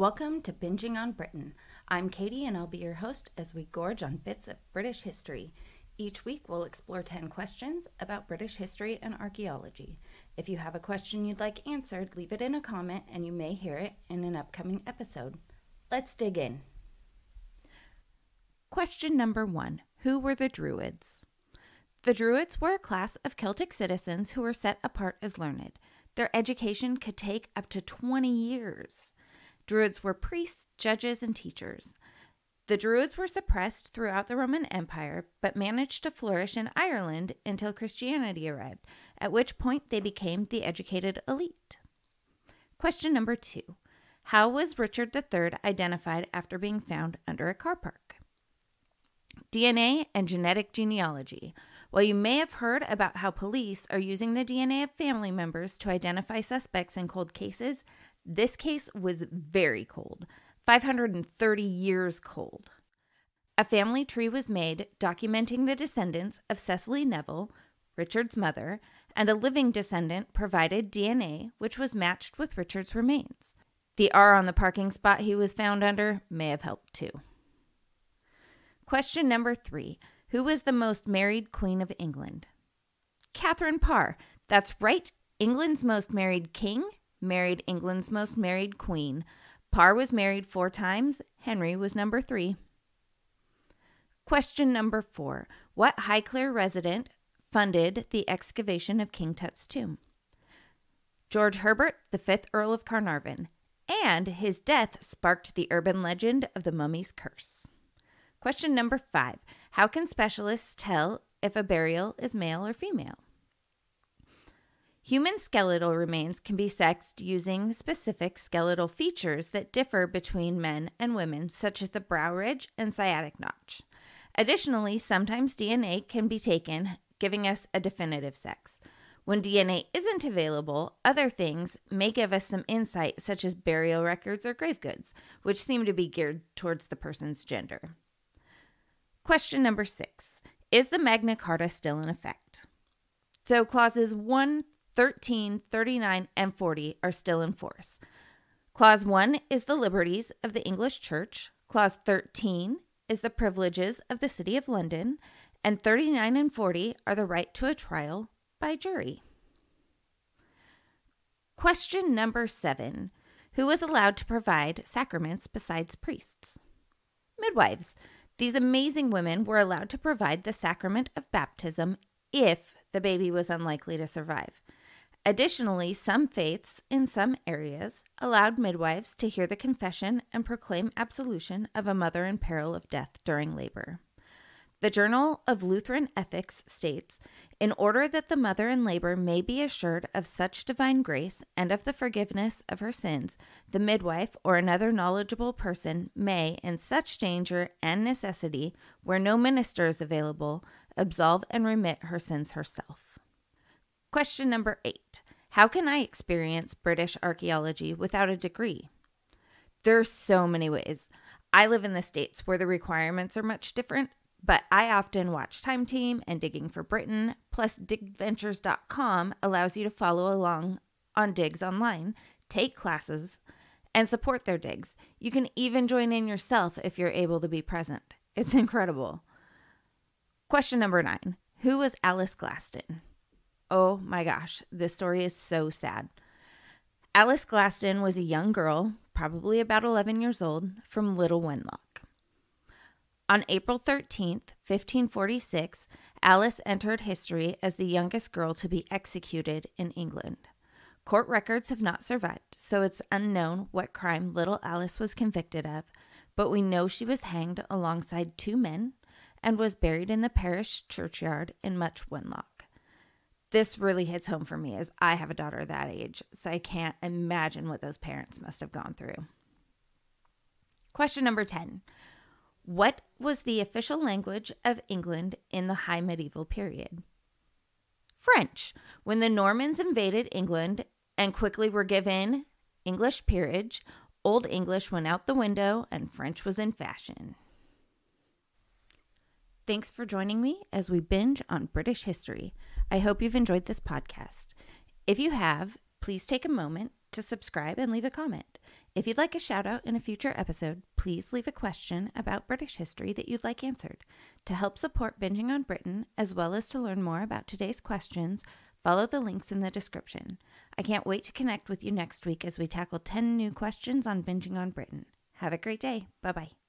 Welcome to Binging on Britain. I'm Katie and I'll be your host as we gorge on bits of British history. Each week we'll explore 10 questions about British history and archaeology. If you have a question you'd like answered, leave it in a comment and you may hear it in an upcoming episode. Let's dig in. Question number 1. Who were the Druids? The Druids were a class of Celtic citizens who were set apart as learned. Their education could take up to 20 years. Druids were priests, judges, and teachers. The Druids were suppressed throughout the Roman Empire, but managed to flourish in Ireland until Christianity arrived, at which point they became the educated elite. Question number 2. How was Richard III identified after being found under a car park? DNA and genetic genealogy. While you may have heard about how police are using the DNA of family members to identify suspects in cold cases, this case was very cold, 530 years cold. A family tree was made documenting the descendants of Cecily Neville, Richard's mother, and a living descendant provided DNA which was matched with Richard's remains. The R on the parking spot he was found under may have helped too. Question number 3. Who was the most married Queen of England? Catherine Parr. That's right, England's most married king married England's most married queen. Parr was married 4 times. Henry was number 3. Question number 4. What Highclere resident funded the excavation of King Tut's tomb? George Herbert, the 5th Earl of Carnarvon, and his death sparked the urban legend of the mummy's curse. Question number 5. How can specialists tell if a burial is male or female? Human skeletal remains can be sexed using specific skeletal features that differ between men and women, such as the brow ridge and sciatic notch. Additionally, sometimes DNA can be taken, giving us a definitive sex. When DNA isn't available, other things may give us some insight, such as burial records or grave goods, which seem to be geared towards the person's gender. Question number 6. Is the Magna Carta still in effect? So clauses 1, 13, 39, and 40 are still in force. Clause 1 is the liberties of the English Church. Clause 13 is the privileges of the City of London. And 39 and 40 are the right to a trial by jury. Question number 7. Who was allowed to provide sacraments besides priests? Midwives. These amazing women were allowed to provide the sacrament of baptism if the baby was unlikely to survive. Additionally, some faiths in some areas allowed midwives to hear the confession and proclaim absolution of a mother in peril of death during labor. The Journal of Lutheran Ethics states, in order that the mother in labor may be assured of such divine grace and of the forgiveness of her sins, the midwife or another knowledgeable person may, in such danger and necessity, where no minister is available, absolve and remit her sins herself. Question number 8. How can I experience British archaeology without a degree? There are so many ways. I live in the States where the requirements are much different, but I often watch Time Team and Digging for Britain, plus Digventures.com allows you to follow along on digs online, take classes, and support their digs. You can even join in yourself if you're able to be present. It's incredible. Question number 9. Who was Alice Glaston? Oh my gosh, this story is so sad. Alice Glaston was a young girl, probably about 11 years old, from Little Wenlock. On April 13th, 1546, Alice entered history as the youngest girl to be executed in England. Court records have not survived, so it's unknown what crime little Alice was convicted of, but we know she was hanged alongside 2 men and was buried in the parish churchyard in Much Wenlock. This really hits home for me as I have a daughter that age, so I can't imagine what those parents must have gone through. Question number 10. What was the official language of England in the High Medieval period? French. When the Normans invaded England and quickly were given English peerage, Old English went out the window and French was in fashion. Thanks for joining me as we binge on British history. I hope you've enjoyed this podcast. If you have, please take a moment to subscribe and leave a comment. If you'd like a shout out in a future episode, please leave a question about British history that you'd like answered. To help support Binging on Britain, as well as to learn more about today's questions, follow the links in the description. I can't wait to connect with you next week as we tackle 10 new questions on Binging on Britain. Have a great day. Bye-bye.